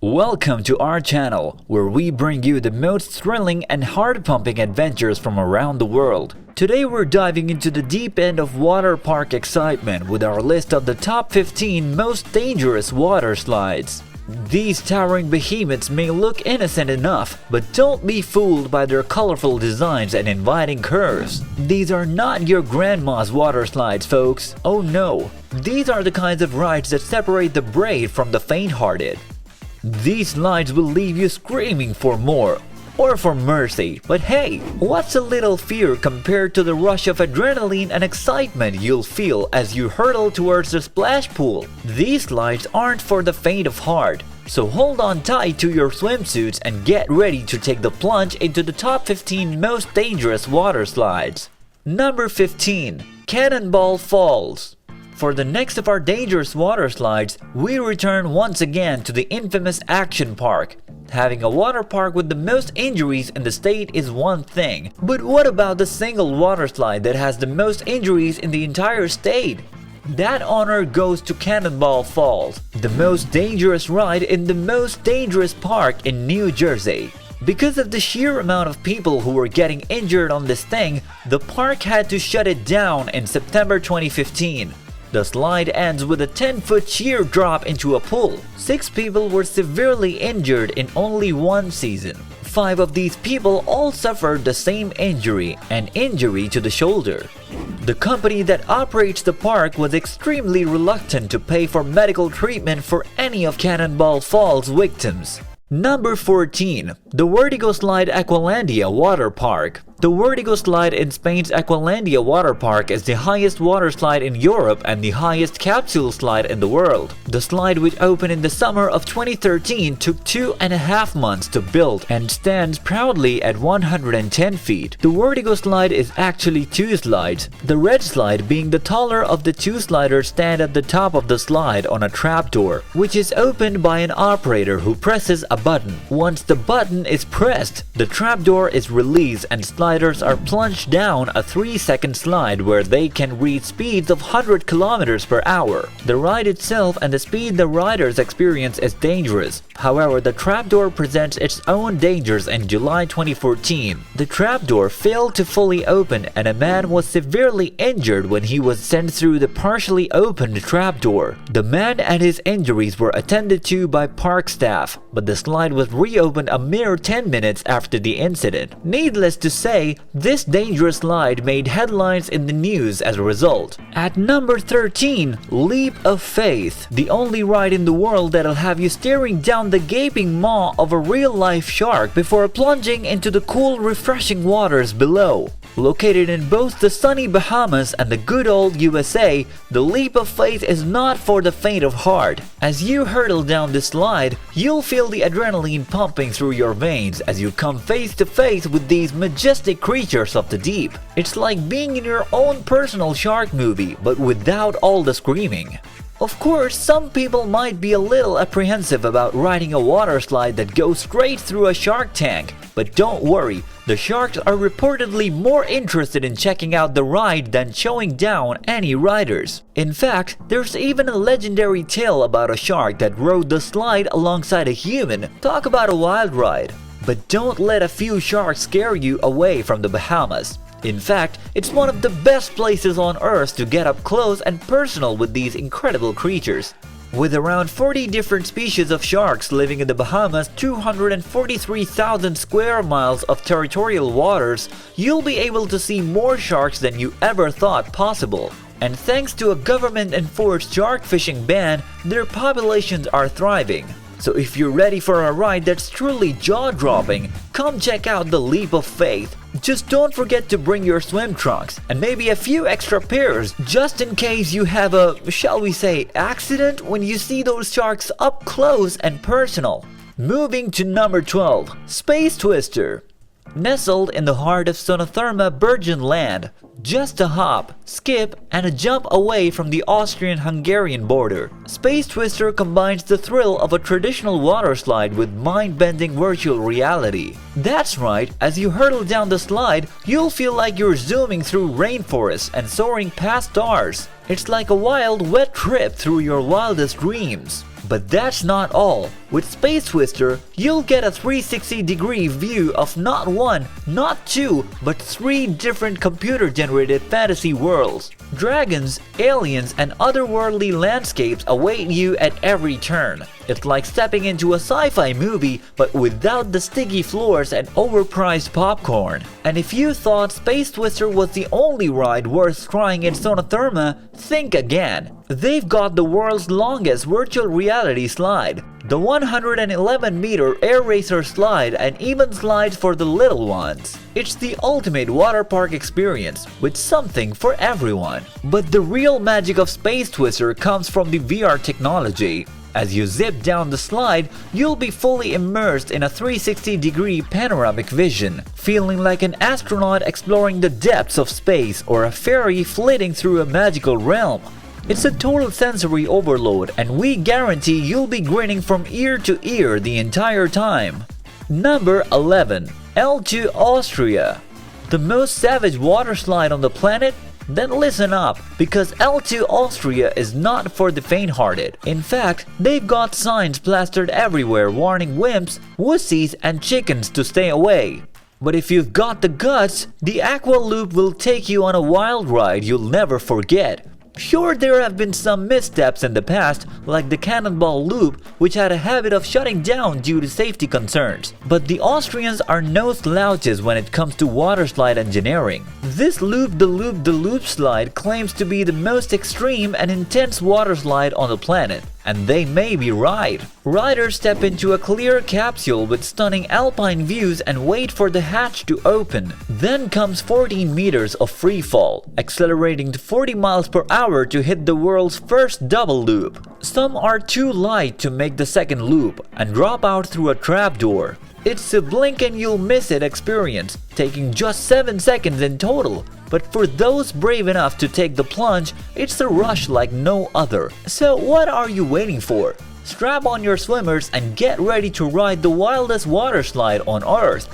Welcome to our channel, where we bring you the most thrilling and heart-pumping adventures from around the world. Today we're diving into the deep end of water park excitement with our list of the top 15 most dangerous water slides. These towering behemoths may look innocent enough, but don't be fooled by their colorful designs and inviting curves. These are not your grandma's water slides, folks. Oh no. These are the kinds of rides that separate the brave from the faint-hearted. These slides will leave you screaming for more, or for mercy. But hey, what's a little fear compared to the rush of adrenaline and excitement you'll feel as you hurtle towards the splash pool? These slides aren't for the faint of heart, so hold on tight to your swimsuits and get ready to take the plunge into the top 15 most dangerous water slides. Number 15. Cannonball Falls. For the next of our dangerous water slides, we return once again to the infamous Action Park. Having a water park with the most injuries in the state is one thing, but what about the single water slide that has the most injuries in the entire state? That honor goes to Cannonball Falls, the most dangerous ride in the most dangerous park in New Jersey. Because of the sheer amount of people who were getting injured on this thing, the park had to shut it down in September 2015. The slide ends with a 10-foot sheer drop into a pool. 6 people were severely injured in only one season. 5 of these people all suffered the same injury, an injury to the shoulder. The company that operates the park was extremely reluctant to pay for medical treatment for any of Cannonball Falls' victims. Number 14. The Vertigo Slide Aqualandia Water Park. The Vertigo Slide in Spain's Aqualandia Water Park is the highest water slide in Europe and the highest capsule slide in the world. The slide, which opened in the summer of 2013, took 2.5 months to build and stands proudly at 110 feet. The Vertigo Slide is actually 2 slides, the red slide being the taller of the 2 sliders stand at the top of the slide on a trapdoor, which is opened by an operator who presses a button. Once the button is pressed, the trapdoor is released and sliders are plunged down a 3-second slide where they can reach speeds of 100 kilometers per hour. The ride itself and the speed the riders experience is dangerous. However, the trapdoor presents its own dangers. In July 2014, the trapdoor failed to fully open and a man was severely injured when he was sent through the partially opened trapdoor. The man and his injuries were attended to by park staff, but the slide was reopened a mere 10 minutes after the incident. Needless to say, this dangerous slide made headlines in the news as a result. At number 13, Leap of Faith. The only ride in the world that'll have you staring down the gaping maw of a real-life shark before plunging into the cool, refreshing waters below. Located in both the sunny Bahamas and the good old USA, the Leap of Faith is not for the faint of heart. As you hurtle down this slide, you'll feel the adrenaline pumping through your veins as you come face to face with these majestic creatures of the deep. It's like being in your own personal shark movie, but without all the screaming. Of course, some people might be a little apprehensive about riding a water slide that goes straight through a shark tank, but don't worry, the sharks are reportedly more interested in checking out the ride than showing down any riders. In fact, there's even a legendary tale about a shark that rode the slide alongside a human. Talk about a wild ride. But don't let a few sharks scare you away from the Bahamas. In fact, it's one of the best places on Earth to get up close and personal with these incredible creatures. With around 40 different species of sharks living in the Bahamas' 243,000 square miles of territorial waters, you'll be able to see more sharks than you ever thought possible. And thanks to a government-enforced shark fishing ban, their populations are thriving. So if you're ready for a ride that's truly jaw-dropping, come check out the Leap of Faith. Just don't forget to bring your swim trunks and maybe a few extra pairs just in case you have a, shall we say, accident when you see those sharks up close and personal. Moving to number 12, Space Twister. Nestled in the heart of Sonotherma Virgin Land, just a hop, skip, and a jump away from the Austrian-Hungarian border, Space Twister combines the thrill of a traditional water slide with mind-bending virtual reality. That's right, as you hurtle down the slide, you'll feel like you're zooming through rainforests and soaring past stars. It's like a wild, wet trip through your wildest dreams. But that's not all. With Space Twister, you'll get a 360-degree view of not one, not two, but 3 different computer-generated fantasy worlds. Dragons, aliens, and otherworldly landscapes await you at every turn. It's like stepping into a sci-fi movie, but without the sticky floors and overpriced popcorn. And if you thought Space Twister was the only ride worth trying in Sonotherma, think again. They've got the world's longest virtual reality slide, the 111-meter Air Racer slide, and even slides for the little ones. It's the ultimate water park experience, with something for everyone. But the real magic of Space Twister comes from the VR technology. As you zip down the slide, you'll be fully immersed in a 360-degree panoramic vision, feeling like an astronaut exploring the depths of space or a fairy flitting through a magical realm. It's a total sensory overload, and we guarantee you'll be grinning from ear to ear the entire time. Number 11. L2 Austria. The most savage water slide on the planet? Then listen up, because L2 Austria is not for the faint-hearted. In fact, they've got signs plastered everywhere warning wimps, wussies, and chickens to stay away. But if you've got the guts, the Aqua Loop will take you on a wild ride you'll never forget. Sure, there have been some missteps in the past, like the Cannonball Loop, which had a habit of shutting down due to safety concerns. But the Austrians are no slouches when it comes to waterslide engineering. This Loop-the-Loop-the-Loop slide claims to be the most extreme and intense waterslide on the planet. And they may be right. Riders step into a clear capsule with stunning alpine views and wait for the hatch to open. Then comes 14 meters of free fall, accelerating to 40 miles per hour to hit the world's first double loop. Some are too light to make the second loop and drop out through a trapdoor. It's a blink and you'll miss it experience, taking just 7 seconds in total. But for those brave enough to take the plunge, it's a rush like no other. So what are you waiting for? Strap on your swimmers and get ready to ride the wildest water slide on Earth.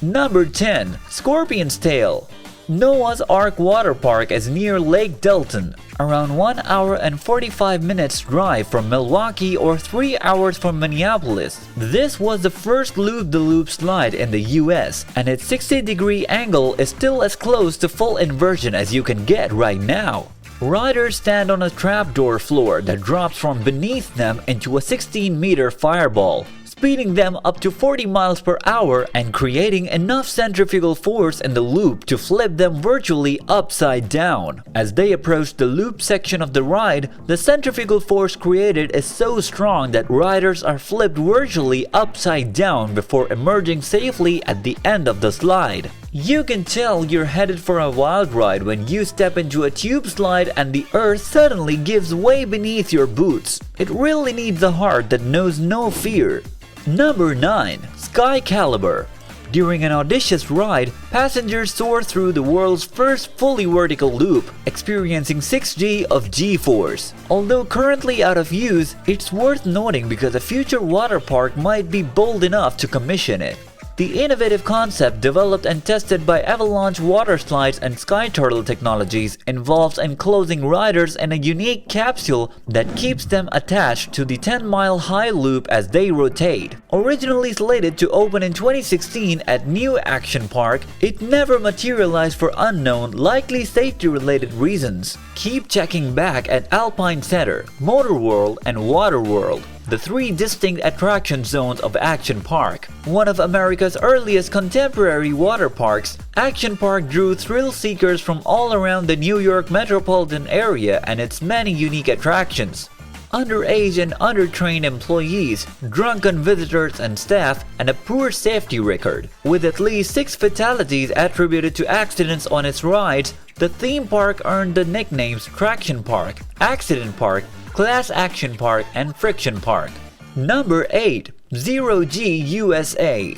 Number 10. Scorpion's Tail. Noah's Ark Water Park is near Lake Delton, around 1 hour and 45 minutes drive from Milwaukee or 3 hours from Minneapolis. This was the first loop-the-loop slide in the US, and its 60-degree angle is still as close to full inversion as you can get right now. Riders stand on a trapdoor floor that drops from beneath them into a 16-meter fireball, speeding them up to 40 miles per hour and creating enough centrifugal force in the loop to flip them virtually upside down. As they approach the loop section of the ride, the centrifugal force created is so strong that riders are flipped virtually upside down before emerging safely at the end of the slide. You can tell you're headed for a wild ride when you step into a tube slide and the earth suddenly gives way beneath your boots. It really needs a heart that knows no fear. Number 9. Sky Caliber. During an audacious ride, passengers soar through the world's first fully vertical loop, experiencing 6G of G-force. Although currently out of use, it's worth noting because a future water park might be bold enough to commission it. The innovative concept developed and tested by Avalanche Water Slides and Sky Turtle Technologies involves enclosing riders in a unique capsule that keeps them attached to the 10-mile high loop as they rotate. Originally slated to open in 2016 at New Action Park, it never materialized for unknown, likely safety-related reasons. Keep checking back at Alpine Center, Motor World, and Water World, the 3 distinct attraction zones of Action Park. One of America's earliest contemporary water parks, Action Park drew thrill seekers from all around the New York metropolitan area and its many unique attractions. Underage and undertrained employees, drunken visitors and staff, and a poor safety record. With at least 6 fatalities attributed to accidents on its rides, the theme park earned the nicknames Traction Park, Accident Park, Class Action Park, and Friction Park. Number 8. Zero G USA.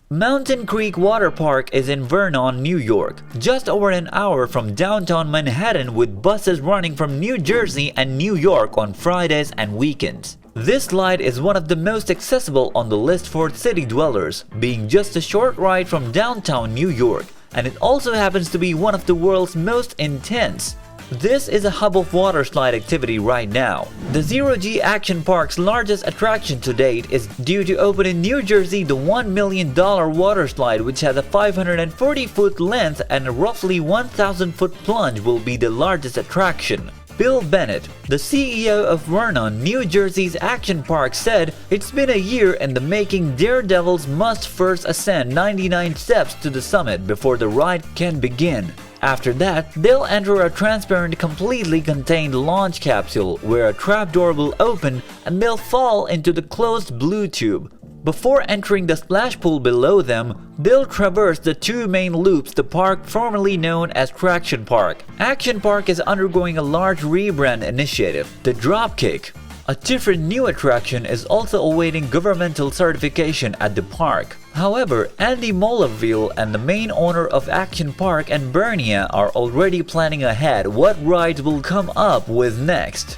Mountain Creek Water Park is in Vernon, New York, just over an hour from downtown Manhattan, with buses running from New Jersey and New York on Fridays and weekends. This slide is one of the most accessible on the list for city dwellers, being just a short ride from downtown New York, and it also happens to be one of the world's most intense. This is a hub of water slide activity right now. The Zero-G Action Park's largest attraction to date is due to open in New Jersey the $1 million water slide, which has a 540-foot length and a roughly 1,000-foot plunge, will be the largest attraction. Bill Bennett, the CEO of Vernon, New Jersey's Action Park, said it's been a year in the making. Daredevils must first ascend 99 steps to the summit before the ride can begin. After that, they'll enter a transparent, completely contained launch capsule where a trapdoor will open and they'll fall into the closed blue tube. Before entering the splash pool below them, they'll traverse the two main loops the park formerly known as Traction Park. Action Park is undergoing a large rebrand initiative, the Dropkick. A different new attraction is also awaiting governmental certification at the park. However, Andy Molleville and the main owner of Action Park and Bernia are already planning ahead what rides will come up with next.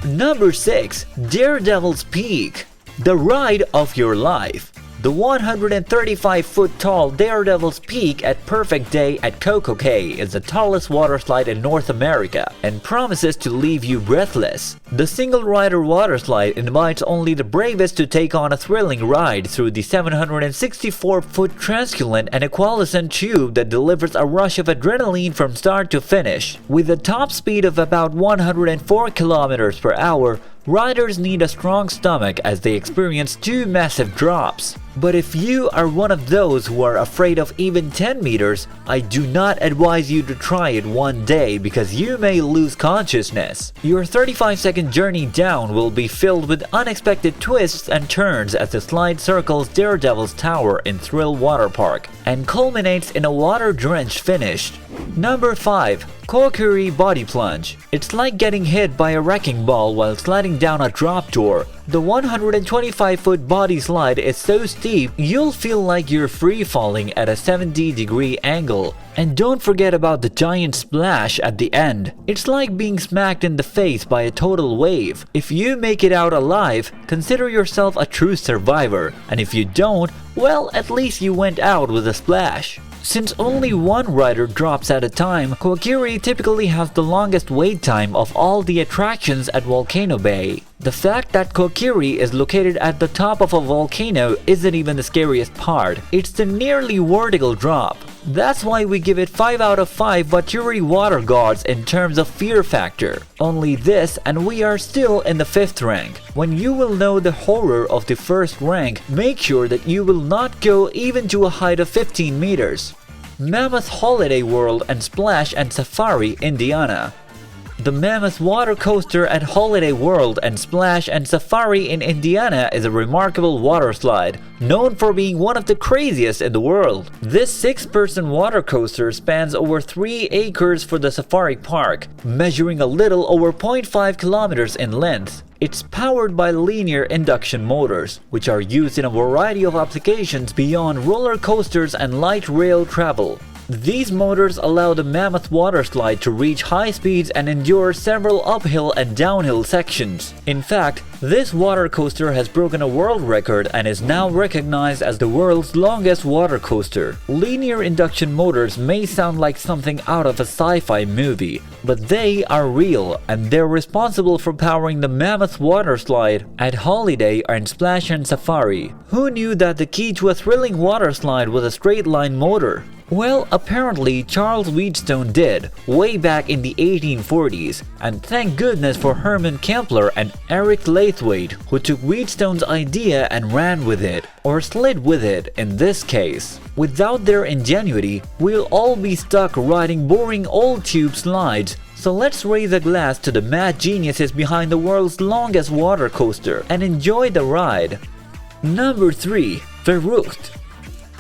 Number 6. Daredevil's Peak, the ride of your life. The 135-foot tall Daredevil's Peak at Perfect Day at Coco Cay is the tallest water slide in North America and promises to leave you breathless. The single-rider water slide invites only the bravest to take on a thrilling ride through the 764-foot translucent and equalisant tube that delivers a rush of adrenaline from start to finish. With a top speed of about 104 kilometers per hour, riders need a strong stomach as they experience two massive drops. But if you are one of those who are afraid of even 10 meters, I do not advise you to try it one day because you may lose consciousness. Your 35-second journey down will be filled with unexpected twists and turns as the slide circles Daredevil's Tower in Thrill Water Park and culminates in a water-drenched finish. Number 5. Kokiri Body Plunge. It's like getting hit by a wrecking ball while sliding down a drop door. The 125-foot body slide is so steep, you'll feel like you're free-falling at a 70-degree angle. And don't forget about the giant splash at the end. It's like being smacked in the face by a total wave. If you make it out alive, consider yourself a true survivor. And if you don't, well, at least you went out with a splash. Since only one rider drops at a time, Kokiri typically has the longest wait time of all the attractions at Volcano Bay. The fact that Kokiri is located at the top of a volcano isn't even the scariest part. It's the nearly vertical drop. That's why we give it 5 out of 5 Vaturi water guards in terms of fear factor. Only this, and we are still in the 5th rank. When you will know the horror of the 1st rank, make sure that you will not go even to a height of 15 meters. Mammoth Holiday World and Splash and Safari, Indiana. The Mammoth water coaster at Holiday World and Splash and Safari in Indiana is a remarkable water slide, known for being one of the craziest in the world. This 6-person water coaster spans over 3 acres for the safari park, measuring a little over 0.5 kilometers in length. It's powered by linear induction motors, which are used in a variety of applications beyond roller coasters and light rail travel. These motors allow the Mammoth water slide to reach high speeds and endure several uphill and downhill sections. In fact, this water coaster has broken a world record and is now recognized as the world's longest water coaster. Linear induction motors may sound like something out of a sci-fi movie, but they are real and they're responsible for powering the Mammoth water slide at Holiday and Splash and Safari. Who knew that the key to a thrilling water slide was a straight line motor? Well, apparently Charles Wheatstone did, way back in the 1840s, and thank goodness for Herman Kempler and Eric Lathwaite, who took Wheatstone's idea and ran with it, or slid with it in this case. Without their ingenuity, we'll all be stuck riding boring old tube slides. So let's raise a glass to the mad geniuses behind the world's longest water coaster and enjoy the ride. Number 3. VERRUCKT.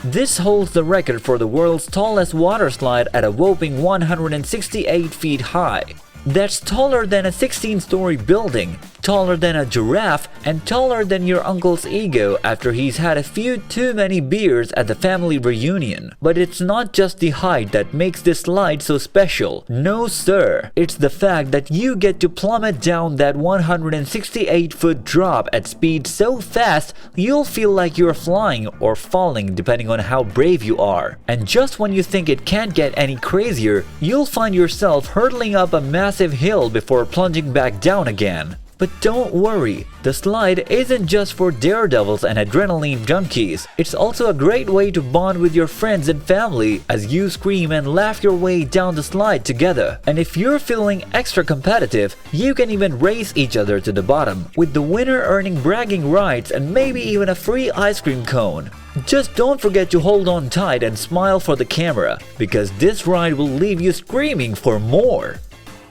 This holds the record for the world's tallest water slide at a whopping 168 feet high. That's taller than a 16-story building. taller than a giraffe, and taller than your uncle's ego after he's had a few too many beers at the family reunion. But it's not just the height that makes this slide so special. No sir, it's the fact that you get to plummet down that 168-foot drop at speed so fast you'll feel like you're flying or falling depending on how brave you are. And just when you think it can't get any crazier, you'll find yourself hurtling up a massive hill before plunging back down again. But don't worry, the slide isn't just for daredevils and adrenaline junkies. It's also a great way to bond with your friends and family as you scream and laugh your way down the slide together. And if you're feeling extra competitive, you can even race each other to the bottom, with the winner earning bragging rights and maybe even a free ice cream cone. Just don't forget to hold on tight and smile for the camera, because this ride will leave you screaming for more.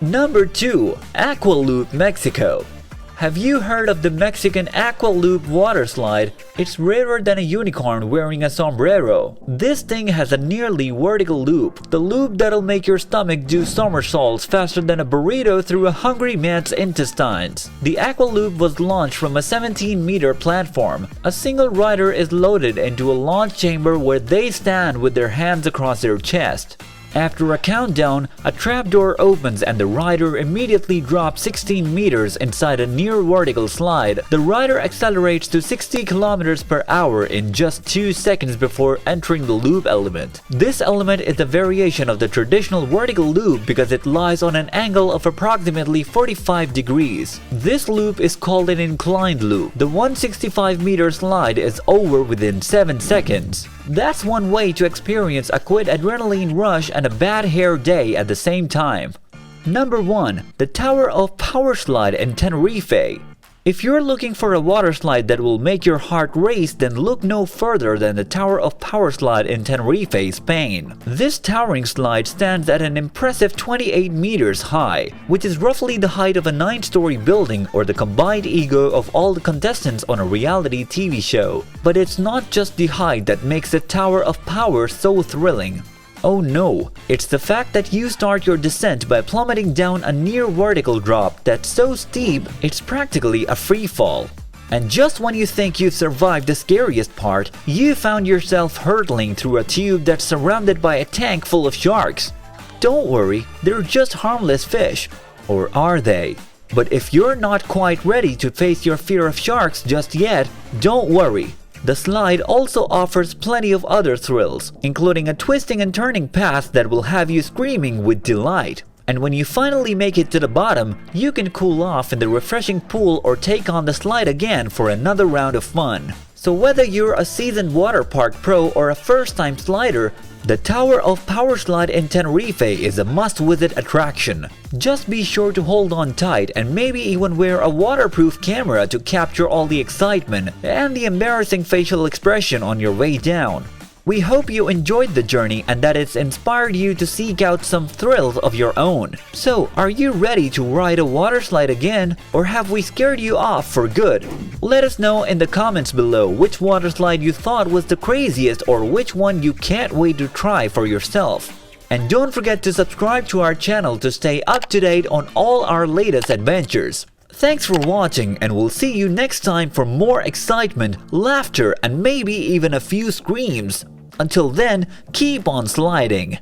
Number 2. Aqua Loop, Mexico. Have you heard of the Mexican Aqua Loop water slide? It's rarer than a unicorn wearing a sombrero. This thing has a nearly vertical loop, the loop that'll make your stomach do somersaults faster than a burrito through a hungry man's intestines. The Aqua Loop was launched from a 17-meter platform. A single rider is loaded into a launch chamber where they stand with their hands across their chest. After a countdown, a trapdoor opens and the rider immediately drops 16 meters inside a near vertical slide. The rider accelerates to 60 kilometers per hour in just 2 seconds before entering the loop element. This element is a variation of the traditional vertical loop because it lies on an angle of approximately 45 degrees. This loop is called an inclined loop. The 165-meter slide is over within 7 seconds. That's one way to experience a quick adrenaline rush and a bad hair day at the same time. Number 1. The Tower of Power Slide in Tenerife. If you're looking for a water slide that will make your heart race, then look no further than the Tower of Power Slide in Tenerife, Spain. This towering slide stands at an impressive 28 meters high, which is roughly the height of a 9-story building or the combined ego of all the contestants on a reality TV show. But it's not just the height that makes the Tower of Power so thrilling. Oh no, it's the fact that you start your descent by plummeting down a near vertical drop that's so steep it's practically a free fall. And just when you think you've survived the scariest part, you found yourself hurtling through a tube that's surrounded by a tank full of sharks. Don't worry, they're just harmless fish. Or are they? But if you're not quite ready to face your fear of sharks just yet, don't worry. The slide also offers plenty of other thrills, including a twisting and turning path that will have you screaming with delight. And when you finally make it to the bottom, you can cool off in the refreshing pool or take on the slide again for another round of fun. So whether you're a seasoned water park pro or a first-time slider, the Tower of Power Slide in Tenerife is a must-visit attraction. Just be sure to hold on tight and maybe even wear a waterproof camera to capture all the excitement and the embarrassing facial expression on your way down. We hope you enjoyed the journey and that it's inspired you to seek out some thrills of your own. So, are you ready to ride a water slide again, or have we scared you off for good? Let us know in the comments below which water slide you thought was the craziest or which one you can't wait to try for yourself. And don't forget to subscribe to our channel to stay up to date on all our latest adventures. Thanks for watching, and we'll see you next time for more excitement, laughter, and maybe even a few screams. Until then, keep on sliding.